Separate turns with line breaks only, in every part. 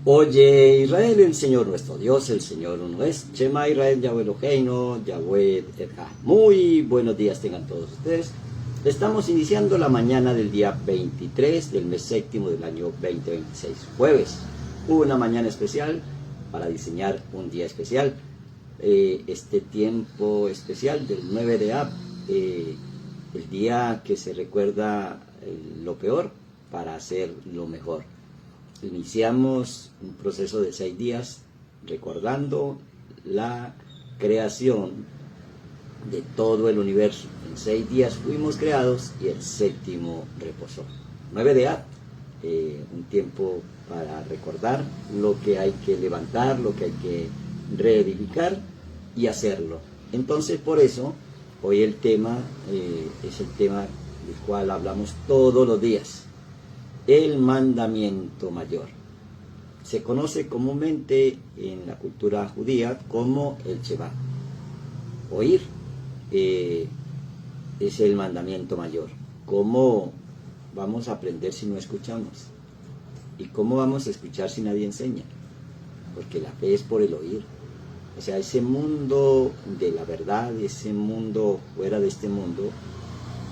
Oye Israel, el Señor nuestro Dios, el Señor uno es. Shema Israel, Yahweh Eloheinu, Yahweh Echad. Muy buenos días tengan todos ustedes. Estamos iniciando la mañana del día 23 del mes séptimo del año 2026, jueves. Una mañana especial para diseñar un día especial. Este tiempo especial del 9 de Ab, el día que se recuerda lo peor para hacer lo mejor. Iniciamos un proceso de 6 días recordando la creación de todo el universo. En 6 días fuimos creados y el séptimo reposó. 9 de Ab, un tiempo para recordar lo que hay que levantar, lo que hay que reedificar y hacerlo. Entonces, por eso, hoy el tema es el tema del cual hablamos todos los días. El mandamiento mayor. Se conoce comúnmente en la cultura judía como el Shema. Oír es el mandamiento mayor. ¿Cómo vamos a aprender si no escuchamos? ¿Y cómo vamos a escuchar si nadie enseña? Porque la fe es por el oír. O sea, ese mundo de la verdad, ese mundo fuera de este mundo,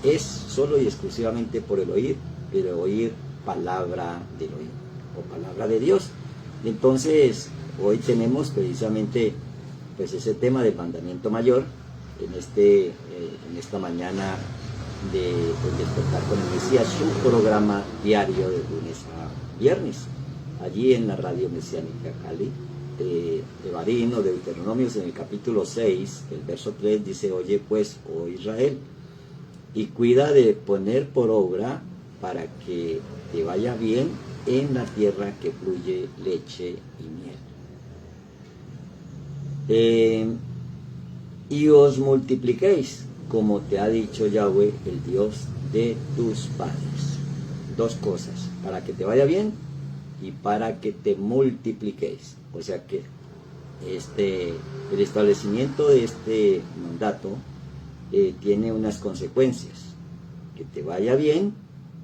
es solo y exclusivamente por el oír, pero oír palabra del oído o palabra de Dios. Entonces hoy tenemos precisamente pues ese tema del mandamiento mayor en esta mañana de Despertar con el Mesías, su programa diario de lunes a viernes, allí en la radio mesiánica Cali de Devarim o de Deuteronomios, en el capítulo 6, el verso 3 dice: oye pues, oh Israel, y cuida de poner por obra para que te vaya bien en la tierra que fluye leche y miel. Y os multipliquéis, como te ha dicho Yahweh, el Dios de tus padres. Dos cosas: para que te vaya bien y para que te multipliquéis. O sea que el establecimiento de este mandato tiene unas consecuencias: que te vaya bien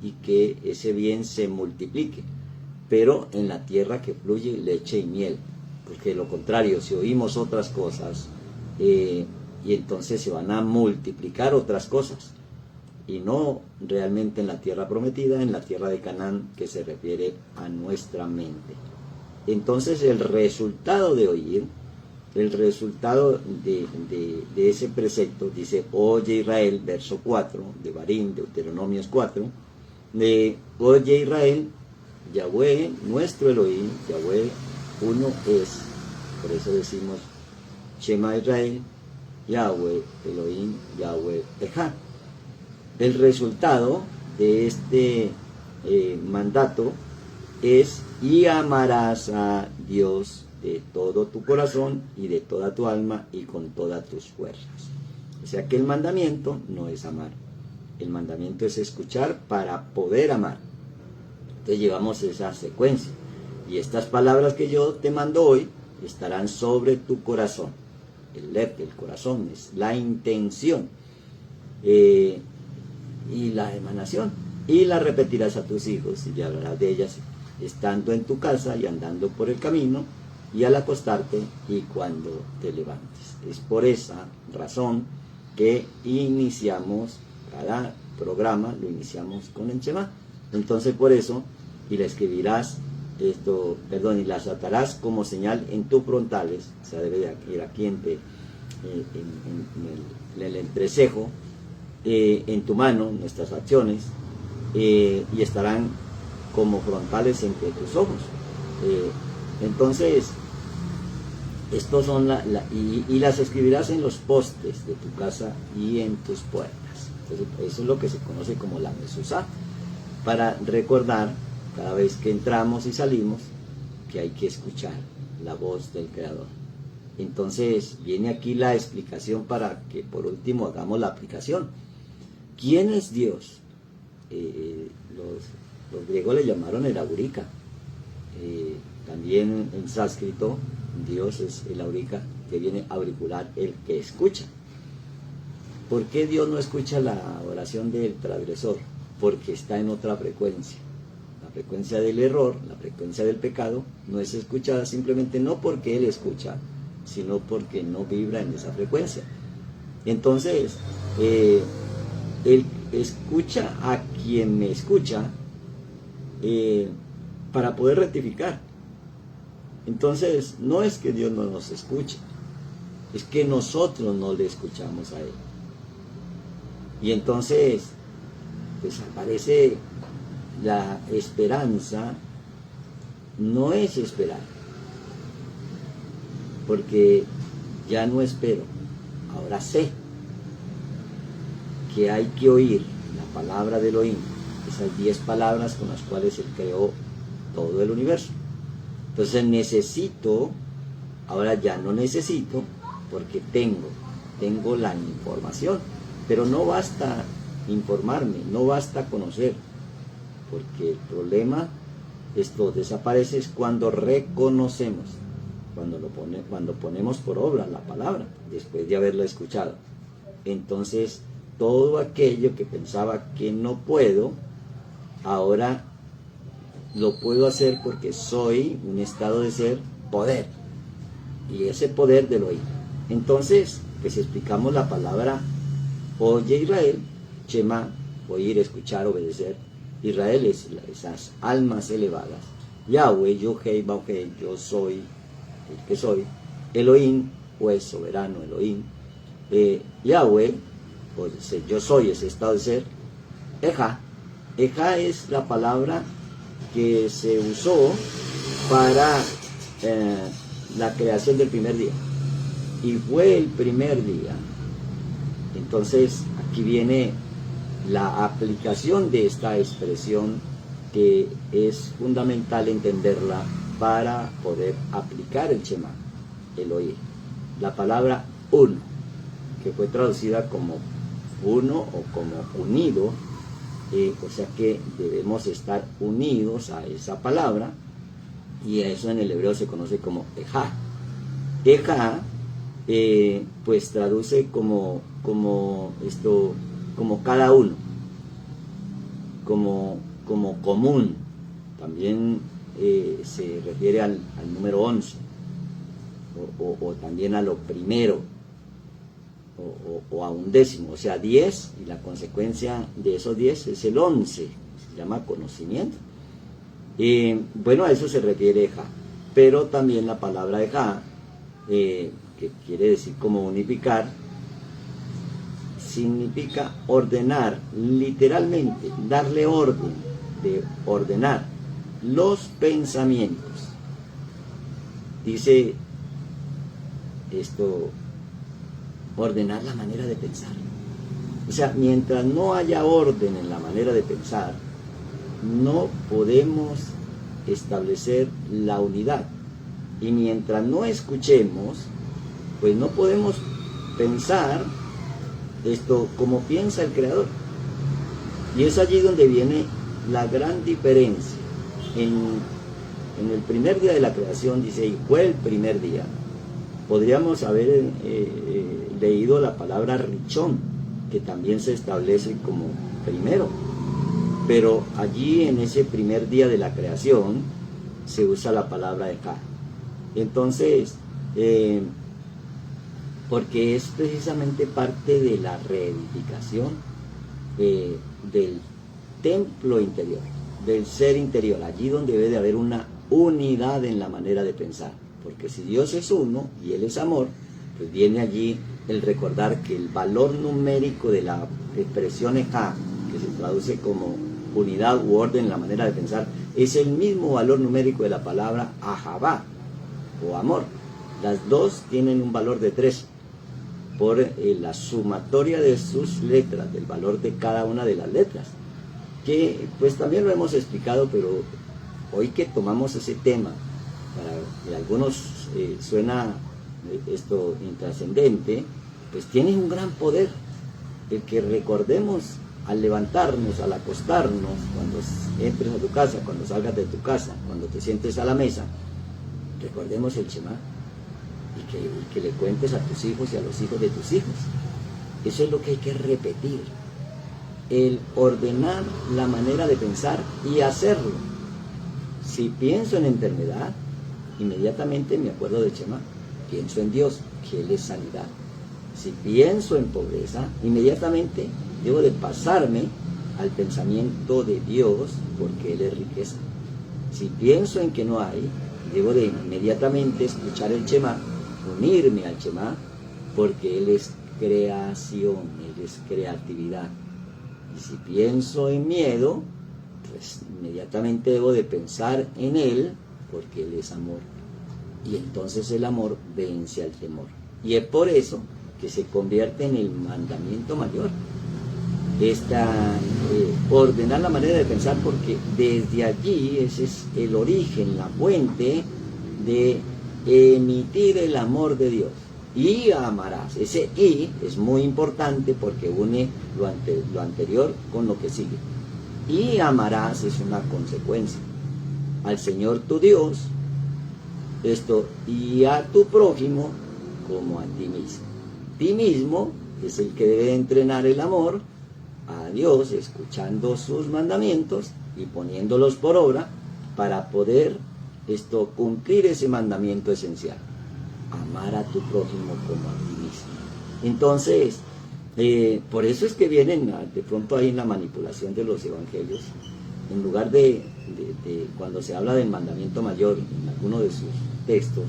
y que ese bien se multiplique, pero en la tierra que fluye leche y miel, porque de lo contrario, si oímos otras cosas, y entonces se van a multiplicar otras cosas, y no realmente en la tierra prometida, en la tierra de Canaán, que se refiere a nuestra mente. Entonces el resultado de oír, el resultado de ese precepto, dice: oye Israel, verso 4, de Devarim, Deuteronomios 4, oye Israel, Yahweh, nuestro Elohim, Yahweh uno es. Por eso decimos Shema Israel, Yahweh Elohim, Yahweh Echad. El resultado de este mandato es: y amarás a Dios de todo tu corazón y de toda tu alma y con todas tus fuerzas. O sea que el mandamiento no es amar. El mandamiento es escuchar para poder amar. Entonces llevamos esa secuencia. Y estas palabras que yo te mando hoy estarán sobre tu corazón. El lev, el corazón, es la intención y la emanación. Y las repetirás a tus hijos y hablarás de ellas estando en tu casa y andando por el camino y al acostarte y cuando te levantes. Es por esa razón que iniciamos cada programa, lo iniciamos con el Shema. Entonces por eso, y la escribirás, y las atarás como señal en tus frontales, o sea, debe de ir aquí en el entrecejo, en tu mano, nuestras acciones, y estarán como frontales entre tus ojos. Entonces, estos son y las escribirás en los postes de tu casa y en tus puertas. Entonces, eso es lo que se conoce como la Mesuzá, para recordar cada vez que entramos y salimos que hay que escuchar la voz del Creador. Entonces viene aquí la explicación para que por último hagamos la aplicación. ¿Quién es Dios? Los griegos le llamaron el aurica. También en sánscrito Dios es el aurica, que viene auricular, el que escucha. ¿Por qué Dios no escucha la oración del transgresor? Porque está en otra frecuencia. La frecuencia del error, la frecuencia del pecado, no es escuchada simplemente no porque él escucha, sino porque no vibra en esa frecuencia. Entonces, él escucha a quien me escucha para poder rectificar. Entonces, no es que Dios no nos escuche, es que nosotros no le escuchamos a él. Y entonces, pues aparece la esperanza, no es esperar, porque ya no espero, ahora sé que hay que oír la palabra de Elohim, esas 10 palabras con las cuales él creó todo el universo. Entonces necesito, ahora ya no necesito, porque tengo la información, pero no basta informarme, no basta conocer, porque el problema, esto desaparece es cuando reconocemos, cuando ponemos por obra la palabra, después de haberla escuchado. Entonces, todo aquello que pensaba que no puedo, ahora lo puedo hacer porque soy un estado de ser poder, y ese poder del oír. Entonces, pues explicamos la palabra oye Israel, Shema, oír, escuchar, obedecer. Israel es esas almas elevadas. Yahweh, Yohei, Bauhei, yo soy el que soy. Elohim, pues soberano Elohim. Yahweh, pues yo soy ese estado de ser. Eja. Eja es la palabra que se usó para la creación del primer día. Y fue el primer día. Entonces, aquí viene la aplicación de esta expresión, que es fundamental entenderla para poder aplicar el Shema, el oír. La palabra uno, que fue traducida como uno o como unido, o sea que debemos estar unidos a esa palabra, y eso en el hebreo se conoce como Ejá. Ejá, pues traduce como cada uno, como común. También se refiere al número 11, o también a lo primero, o a un décimo, o sea 10, y la consecuencia de esos 10 es el 11, se llama conocimiento. Bueno, a eso se refiere Ejá, pero también la palabra Ejá, que quiere decir como unificar, significa ordenar, literalmente, darle orden, de ordenar los pensamientos. Dice esto, ordenar la manera de pensar. O sea, mientras no haya orden en la manera de pensar, no podemos establecer la unidad. Y mientras no escuchemos, pues no podemos pensar esto como piensa el Creador. Y es allí donde viene la gran diferencia. En el primer día de la creación dice, y fue el primer día. Podríamos haber leído la palabra Richón, que también se establece como primero. Pero allí en ese primer día de la creación se usa la palabra Ejá. Entonces, porque es precisamente parte de la reedificación del templo interior, del ser interior, allí donde debe de haber una unidad en la manera de pensar, porque si Dios es uno y Él es amor, pues viene allí el recordar que el valor numérico de la expresión Ejá, que se traduce como unidad u orden en la manera de pensar, es el mismo valor numérico de la palabra Ahavá, o amor. Las dos tienen un valor de 3 por la sumatoria de sus letras, del valor de cada una de las letras, que pues también lo hemos explicado, pero hoy que tomamos ese tema, para algunos suena esto intrascendente, pues tiene un gran poder el que recordemos al levantarnos, al acostarnos, cuando entres a tu casa, cuando salgas de tu casa, cuando te sientes a la mesa, recordemos el Shema, y que le cuentes a tus hijos y a los hijos de tus hijos. Eso es lo que hay que repetir, el ordenar la manera de pensar y hacerlo. Si pienso en enfermedad, inmediatamente me acuerdo del Shema. Pienso en Dios, que Él es sanidad. Si pienso en pobreza, inmediatamente debo de pasarme al pensamiento de Dios, porque Él es riqueza. Si pienso en que no hay, debo de inmediatamente escuchar el Shema, unirme al Shema, porque Él es creación, Él es creatividad. Y si pienso en miedo, pues inmediatamente debo de pensar en Él, porque Él es amor. Y entonces el amor vence al temor. Y es por eso que se convierte en el mandamiento mayor. Ordenar la manera de pensar, porque desde allí ese es el origen, la fuente de emitir el amor de Dios. Y amarás. Ese y es muy importante porque une lo anterior con lo que sigue. Y amarás es una consecuencia al Señor tu Dios, y a tu prójimo como a ti mismo. Ti mismo es el que debe entrenar el amor a Dios, escuchando sus mandamientos y poniéndolos por obra para poder cumplir ese mandamiento esencial: amar a tu prójimo como a ti mismo. Entonces, por eso es que vienen de pronto ahí en la manipulación de los evangelios, en lugar de cuando se habla del mandamiento mayor en alguno de sus textos,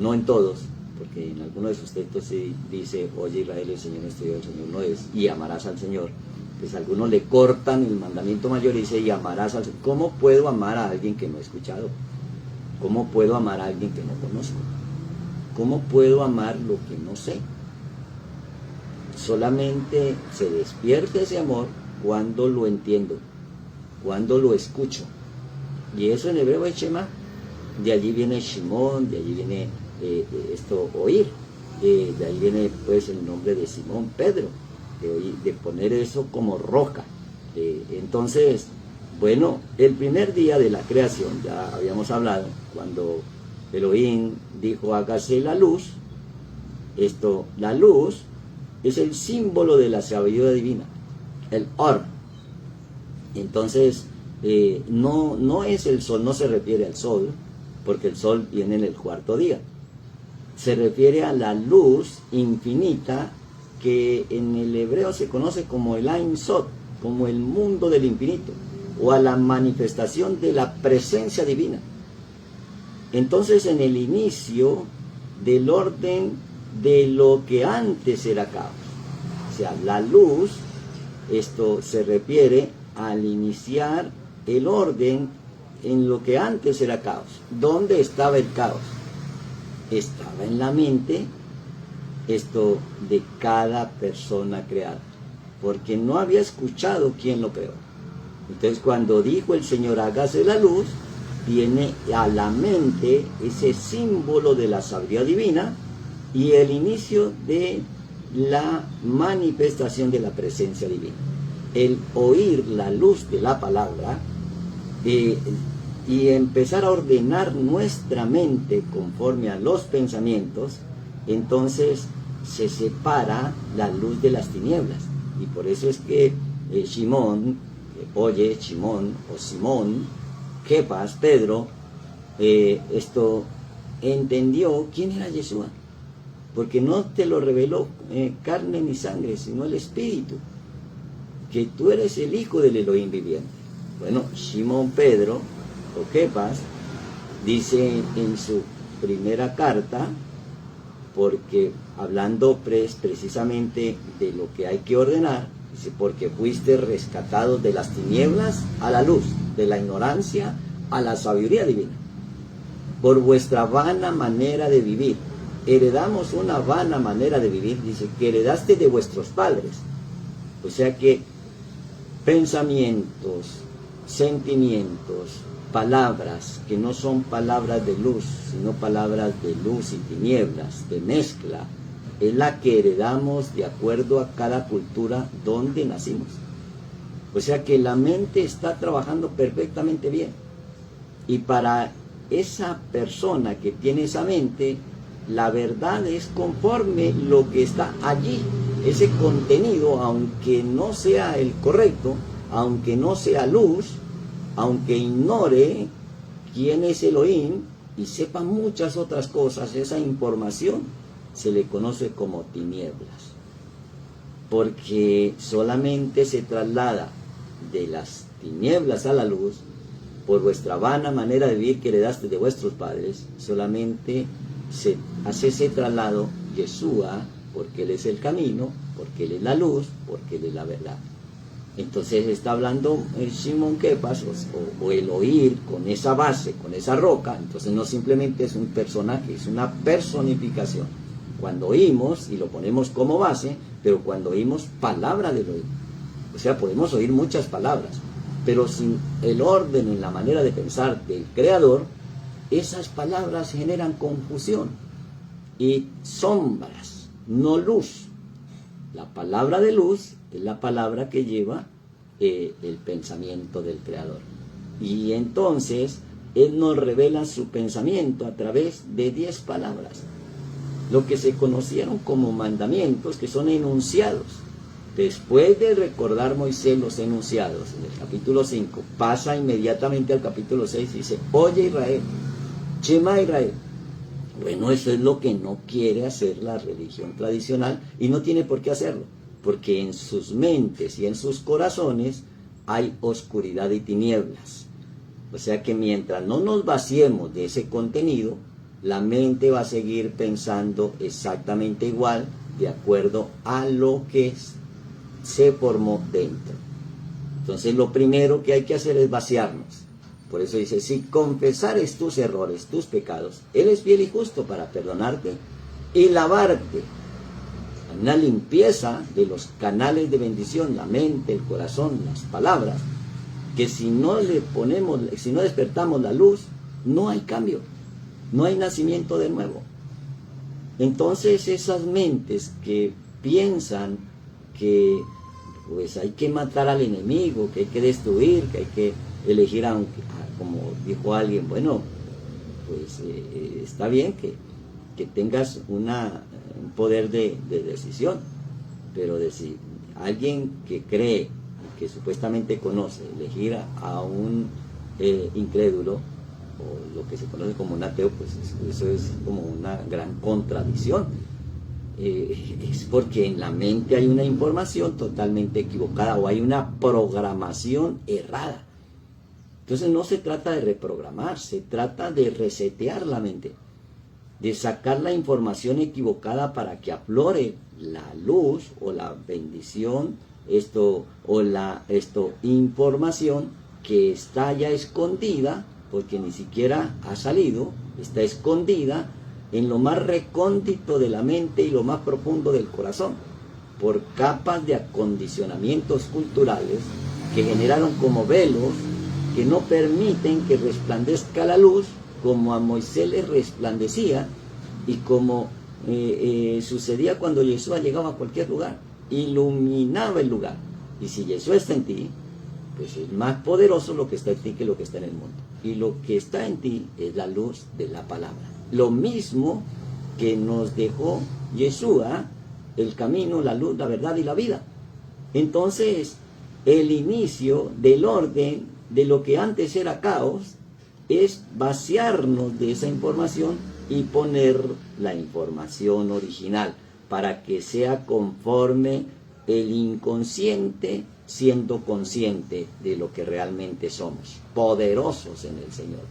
no en todos, porque en algunos de sus textos se dice: oye Israel, el Señor nuestro Dios, el Señor no es, y amarás al Señor. Pues algunos le cortan el mandamiento mayor y dice: y amarás al Señor. ¿Cómo puedo amar a alguien que no he escuchado? ¿Cómo puedo amar a alguien que no conozco? ¿Cómo puedo amar lo que no sé? Solamente se despierta ese amor cuando lo entiendo, cuando lo escucho. Y eso en hebreo es Shema. De allí viene Shimón, de allí viene oír. De ahí viene pues el nombre de Simón Pedro, de poner eso como roca. Entonces, bueno, el primer día de la creación, ya habíamos hablado, cuando Elohim dijo: hágase la luz. La luz es el símbolo de la sabiduría divina, el Or. Entonces, no es el sol, no se refiere al sol, porque el sol viene en el cuarto día. Se refiere a la luz infinita, que en el hebreo se conoce como el Ein Sod, como el mundo del infinito, o a la manifestación de la presencia divina. Entonces, en el inicio del orden de lo que antes era caos, o sea, la luz, esto se refiere al iniciar el orden en lo que antes era caos. ¿Dónde estaba el caos? Estaba en la mente de cada persona creada, porque no había escuchado quién lo creó. Entonces, cuando dijo el Señor: hágase la luz, viene a la mente ese símbolo de la sabiduría divina y el inicio de la manifestación de la presencia divina. El oír la luz de la palabra y empezar a ordenar nuestra mente conforme a los pensamientos, entonces se separa la luz de las tinieblas. Y por eso es que Shimón o Simón, Kepas, Pedro, entendió quién era Yeshua, porque no te lo reveló carne ni sangre, sino el Espíritu, que tú eres el Hijo del Elohim viviente. Bueno, Simón Pedro, o Kepas, dice en su primera carta, porque hablando precisamente de lo que hay que ordenar, dice: porque fuiste rescatados de las tinieblas a la luz, de la ignorancia a la sabiduría divina, por vuestra vana manera de vivir. Heredamos una vana manera de vivir, dice, que heredaste de vuestros padres. O sea que pensamientos, sentimientos, palabras que no son palabras de luz, sino palabras de luz y tinieblas, de mezcla, es la que heredamos de acuerdo a cada cultura donde nacimos. O sea que la mente está trabajando perfectamente bien. Y para esa persona que tiene esa mente, la verdad es conforme lo que está allí. Ese contenido, aunque no sea el correcto, aunque no sea luz, aunque ignore quién es Elohim y sepa muchas otras cosas, esa información se le conoce como tinieblas. Porque solamente se traslada de las tinieblas a la luz por vuestra vana manera de vivir que heredaste de vuestros padres. Solamente se hace ese traslado Yeshua, porque Él es el camino, porque Él es la luz, porque Él es la verdad. Entonces está hablando el Shimon Kephas o el oír con esa base, con esa roca. Entonces no simplemente es un personaje, es una personificación. Cuando oímos, y lo ponemos como base, pero cuando oímos palabra del oír. O sea, podemos oír muchas palabras, pero sin el orden en la manera de pensar del Creador, esas palabras generan confusión y sombras, no luz. La palabra de luz es la palabra que lleva el pensamiento del Creador. Y entonces Él nos revela su pensamiento a través de 10 palabras. Lo que se conocieron como mandamientos, que son enunciados. Después de recordar Moisés los enunciados, en el capítulo 5, pasa inmediatamente al capítulo 6 y dice, oye Israel, Shema Israel. Bueno, eso es lo que no quiere hacer la religión tradicional y no tiene por qué hacerlo, porque en sus mentes y en sus corazones hay oscuridad y tinieblas. O sea que mientras no nos vaciemos de ese contenido, la mente va a seguir pensando exactamente igual, de acuerdo a lo que se formó dentro. Entonces lo primero que hay que hacer es vaciarnos. Por eso dice, si confesares tus errores, tus pecados, Él es fiel y justo para perdonarte y lavarte. Una limpieza de los canales de bendición, la mente, el corazón, las palabras, que si no despertamos la luz, no hay cambio. No hay nacimiento de nuevo. Entonces esas mentes que piensan que pues hay que matar al enemigo, que hay que destruir, que hay que elegir como dijo alguien, bueno, pues está bien que tengas un poder de decisión, pero si alguien que cree, que supuestamente conoce, elegir a un incrédulo, o lo que se conoce como un ateo, pues eso es como una gran contradicción. Es porque en la mente hay una información totalmente equivocada o hay una programación errada. Entonces no se trata de reprogramar, se trata de resetear la mente, de sacar la información equivocada para que aflore la luz o la bendición, información que está ya escondida, porque ni siquiera ha salido, está escondida en lo más recóndito de la mente y lo más profundo del corazón, por capas de acondicionamientos culturales que generaron como velos que no permiten que resplandezca la luz como a Moisés le resplandecía y como sucedía cuando Yeshua llegaba a cualquier lugar, iluminaba el lugar. Y si Yeshua está en ti, pues es más poderoso lo que está en ti que lo que está en el mundo. Y lo que está en ti es la luz de la palabra. Lo mismo que nos dejó Yeshua, el camino, la luz, la verdad y la vida. Entonces, el inicio del orden de lo que antes era caos es vaciarnos de esa información y poner la información original para que sea conforme el inconsciente siendo consciente de lo que realmente somos, poderosos en el Señor.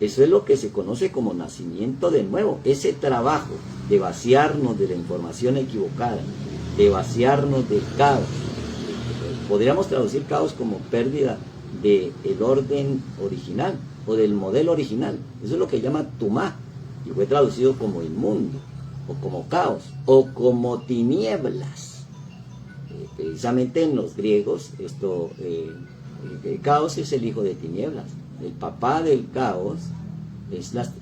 Eso es lo que se conoce como nacimiento de nuevo, ese trabajo de vaciarnos de la información equivocada, de vaciarnos del caos. Podríamos traducir caos como pérdida del orden original o del modelo original. Eso es lo que llama tumá, y fue traducido como inmundo, o como caos, o como tinieblas. Precisamente en los griegos, el caos es el hijo de tinieblas. El papá del caos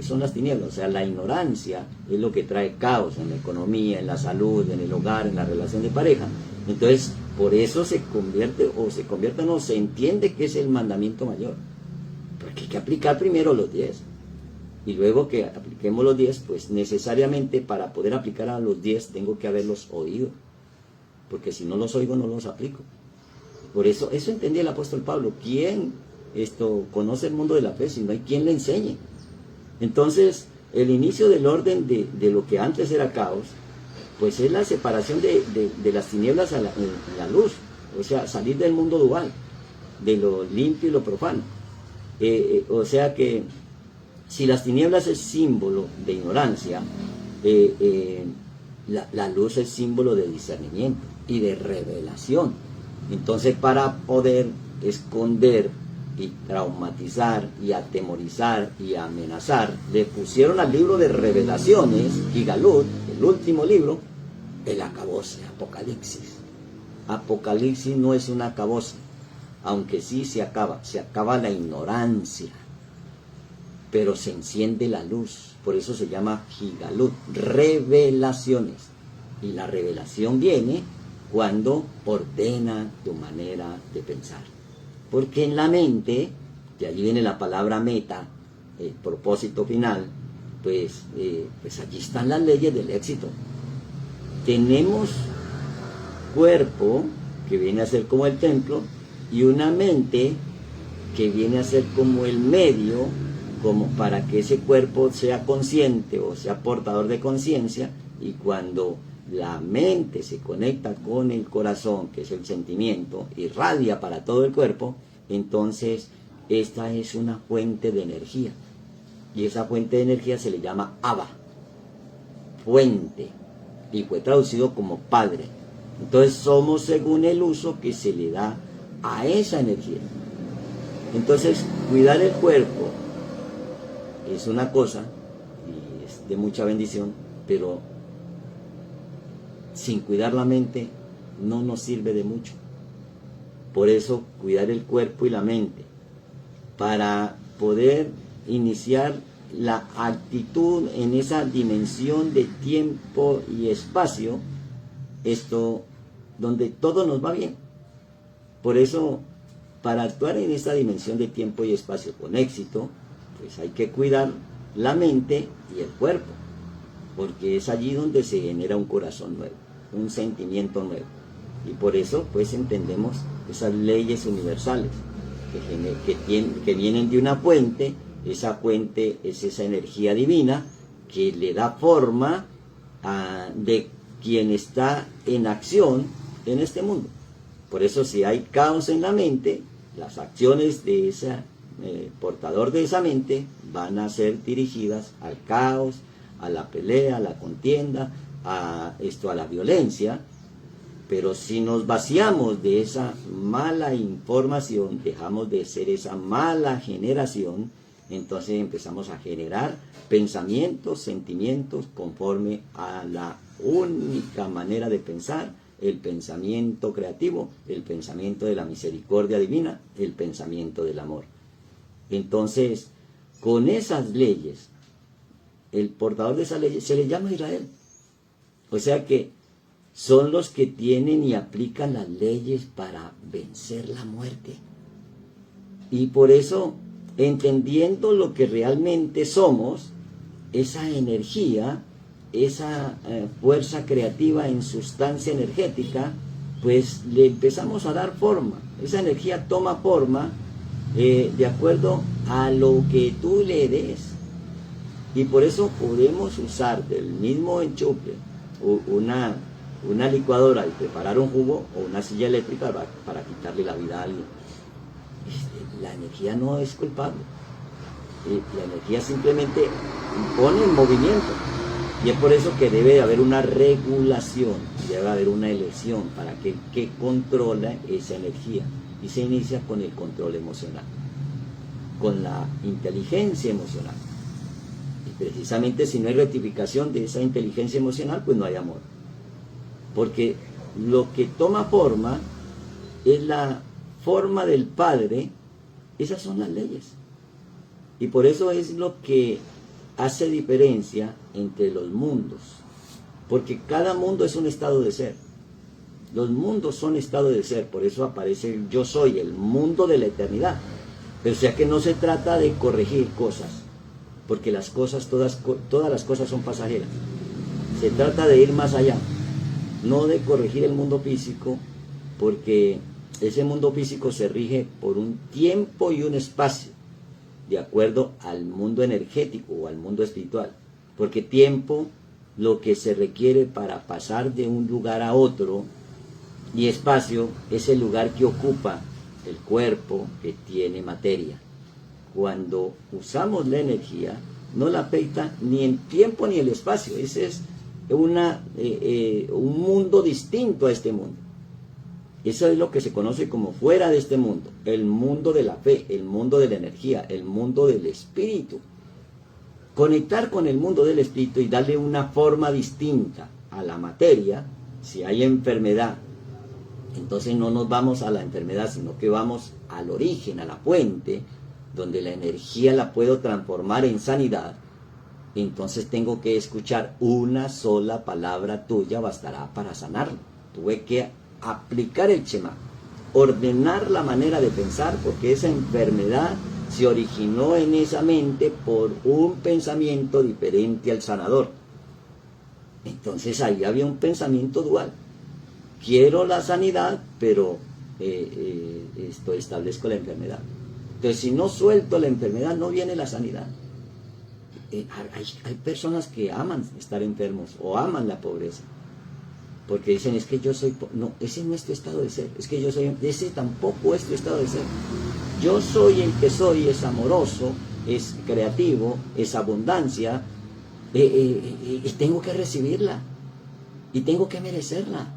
son las tinieblas, o sea, la ignorancia es lo que trae caos en la economía, en la salud, en el hogar, en la relación de pareja. Entonces, por eso se entiende que es el mandamiento mayor. Porque hay que aplicar primero los 10. Y luego que apliquemos los 10, pues necesariamente para poder aplicar a los 10 tengo que haberlos oído. Porque si no los oigo, no los aplico. Por eso entendía el apóstol Pablo. ¿Quién conoce el mundo de la fe si no hay quien le enseñe? Entonces, el inicio del orden de lo que antes era caos, pues es la separación de las tinieblas en la luz, o sea, salir del mundo dual, de lo limpio y lo profano. O sea que si las tinieblas es símbolo de ignorancia, la luz es símbolo de discernimiento y de revelación. Entonces, para poder esconder y traumatizar y atemorizar y amenazar, le pusieron al libro de Revelaciones, Gigalut, el último libro, el acabose, Apocalipsis. Apocalipsis no es un acabose, aunque sí se acaba la ignorancia, pero se enciende la luz. Por eso se llama Gigalut, revelaciones. Y la revelación viene cuando ordena tu manera de pensar. Porque en la mente, de allí viene la palabra meta, el propósito final, pues allí están las leyes del éxito. Tenemos cuerpo, que viene a ser como el templo, y una mente que viene a ser como el medio, como para que ese cuerpo sea consciente o sea portador de conciencia. Y cuando la mente se conecta con el corazón, que es el sentimiento, irradia para todo el cuerpo, entonces esta es una fuente de energía. Y esa fuente de energía se le llama Abba, fuente, y fue traducido como Padre. Entonces somos según el uso que se le da a esa energía. Entonces, cuidar el cuerpo es una cosa, y es de mucha bendición, pero sin cuidar la mente no nos sirve de mucho. Por eso, cuidar el cuerpo y la mente, para poder iniciar la actitud en esa dimensión de tiempo y espacio, donde todo nos va bien. Por eso, para actuar en esta dimensión de tiempo y espacio con éxito, pues hay que cuidar la mente y el cuerpo, porque es allí donde se genera un corazón nuevo, un sentimiento nuevo. Y por eso, pues, entendemos esas leyes universales que vienen de una fuente. Esa fuente es esa energía divina que le da forma de quien está en acción en este mundo. Por eso, si hay caos en la mente, las acciones de ese portador de esa mente van a ser dirigidas al caos, a la pelea, a la contienda, a la violencia. Pero si nos vaciamos de esa mala información, dejamos de ser esa mala generación, entonces empezamos a generar pensamientos, sentimientos conforme a la única manera de pensar, el pensamiento creativo, el pensamiento de la misericordia divina, el pensamiento del amor. Entonces, con esas leyes, el portador de esas leyes se le llama Israel. O sea que son los que tienen y aplican las leyes para vencer la muerte. Y por eso, entendiendo lo que realmente somos, esa energía, esa fuerza creativa en sustancia energética, pues le empezamos a dar forma. Esa energía toma forma de acuerdo a lo que tú le des. Y por eso podemos usar del mismo enchufe una licuadora y preparar un jugo, o una silla eléctrica para quitarle la vida a alguien. La energía no es culpable. La energía simplemente pone en movimiento. Y es por eso que debe haber una regulación, debe haber una elección para que controla esa energía. Y se inicia con el control emocional, con la inteligencia emocional. Y precisamente si no hay rectificación de esa inteligencia emocional, pues no hay amor. Porque lo que toma forma es la forma del Padre. Esas son las leyes. Y por eso es lo que hace diferencia entre los mundos. Porque cada mundo es un estado de ser. Los mundos son estado de ser. Por eso aparece el yo soy, el mundo de la eternidad. Pero o sea que no se trata de corregir cosas. Porque las cosas, todas las cosas son pasajeras. Se trata de ir más allá. No de corregir el mundo físico, porque ese mundo físico se rige por un tiempo y un espacio, de acuerdo al mundo energético o al mundo espiritual. Porque tiempo, lo que se requiere para pasar de un lugar a otro, y espacio es el lugar que ocupa el cuerpo que tiene materia. Cuando usamos la energía, no la afecta ni el tiempo ni el espacio. Ese es un mundo distinto a este mundo. Eso es lo que se conoce como fuera de este mundo, el mundo de la fe, el mundo de la energía, el mundo del espíritu. Conectar con el mundo del espíritu y darle una forma distinta a la materia. Si hay enfermedad, entonces no nos vamos a la enfermedad, sino que vamos al origen, a la fuente, donde la energía la puedo transformar en sanidad. Entonces tengo que escuchar una sola palabra tuya, bastará para sanarlo. Tuve que aplicar el Shema, ordenar la manera de pensar, porque esa enfermedad se originó en esa mente por un pensamiento diferente al sanador. Entonces ahí había un pensamiento dual. Quiero la sanidad, pero establezco la enfermedad. Entonces, si no suelto la enfermedad, no viene la sanidad. Hay personas que aman estar enfermos o aman la pobreza, porque dicen, es que yo soy... No, ese no es tu estado de ser. Es que yo soy... Ese tampoco es tu estado de ser. Yo soy el que soy, es amoroso, es creativo, es abundancia, y tengo que recibirla, y tengo que merecerla.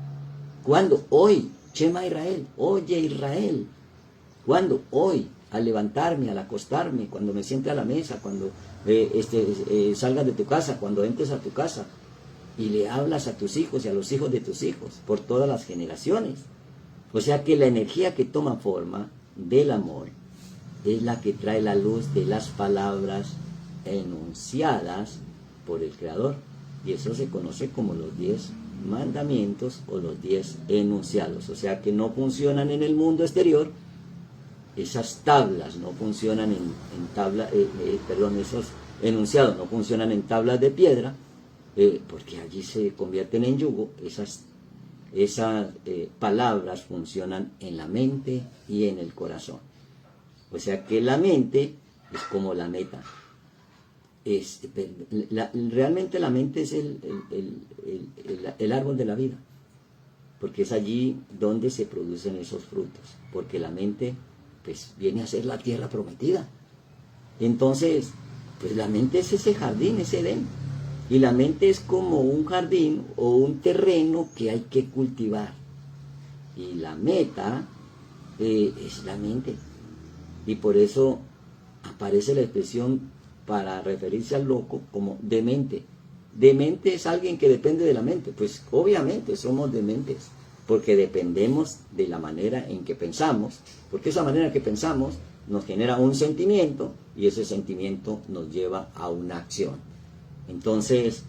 ¿Cuándo? Hoy. Shema Israel. Oye Israel. ¿Cuándo? Hoy. Al levantarme, al acostarme, cuando me siente a la mesa, cuando salgas de tu casa, cuando entres a tu casa, y le hablas a tus hijos y a los hijos de tus hijos, por todas las generaciones. O sea que la energía que toma forma del amor es la que trae la luz de las palabras enunciadas por el Creador. Y eso se conoce como los 10 mandamientos o los 10 enunciados. O sea que no funcionan en el mundo exterior. Esas tablas no funcionan esos enunciados no funcionan en tablas de piedra, porque allí se convierten en yugo. Esas palabras funcionan en la mente y en el corazón. O sea que la mente es como la meta. Realmente la mente es el árbol de la vida, porque es allí donde se producen esos frutos, porque la mente pues viene a ser la tierra prometida. Entonces, pues la mente es ese jardín, ese Edén, y la mente es como un jardín o un terreno que hay que cultivar, y la meta es la mente, y por eso aparece la expresión para referirse al loco como demente. Demente es alguien que depende de la mente. Pues obviamente somos dementes, porque dependemos de la manera en que pensamos, porque esa manera que pensamos nos genera un sentimiento, y ese sentimiento nos lleva a una acción. Entonces,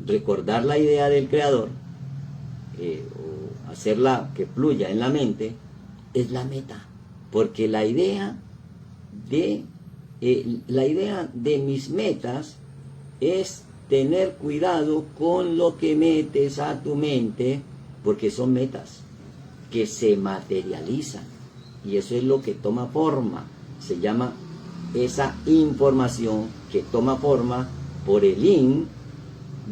recordar la idea del Creador, o hacerla que fluya en la mente, es la meta, porque la idea de mis metas es tener cuidado con lo que metes a tu mente, porque son metas que se materializan, y eso es lo que toma forma. Se llama esa información que toma forma por el in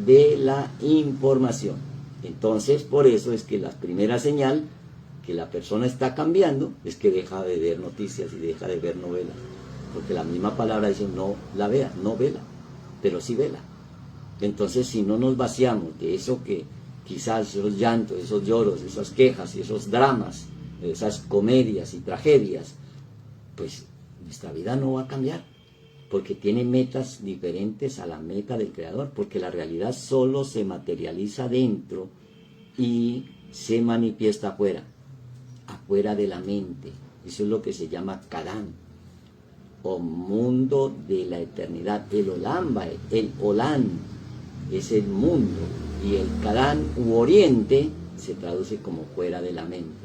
de la información. Entonces, por eso es que la primera señal que la persona está cambiando es que deja de ver noticias y deja de ver novelas, porque la misma palabra dice no la veas, no vela, pero sí vela. Entonces, si no nos vaciamos de eso, que quizás esos llantos, esos lloros, esas quejas y esos dramas, esas comedias y tragedias, pues nuestra vida no va a cambiar, porque tiene metas diferentes a la meta del Creador, porque la realidad solo se materializa dentro y se manifiesta afuera de la mente. Eso es lo que se llama Kadán, o mundo de la eternidad. El Olamba, el Olán es el mundo, y el Kadán u oriente se traduce como fuera de la mente.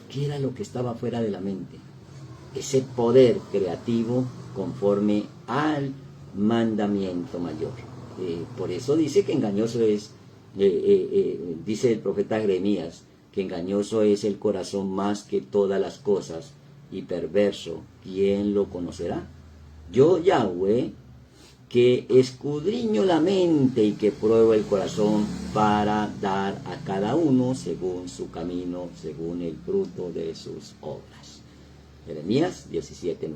¿Qué era lo que estaba fuera de la mente? Ese poder creativo conforme al mandamiento mayor. Por eso dice que engañoso es, dice el profeta Jeremías, que engañoso es el corazón más que todas las cosas, y perverso, ¿quién lo conocerá? Yo, Yahweh, que escudriño la mente y que pruebo el corazón para dar a cada uno según su camino, según el fruto de sus obras. Jeremías 17:9.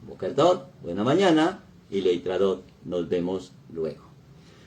Boker Tov, buena mañana, y Leitradot, nos vemos luego.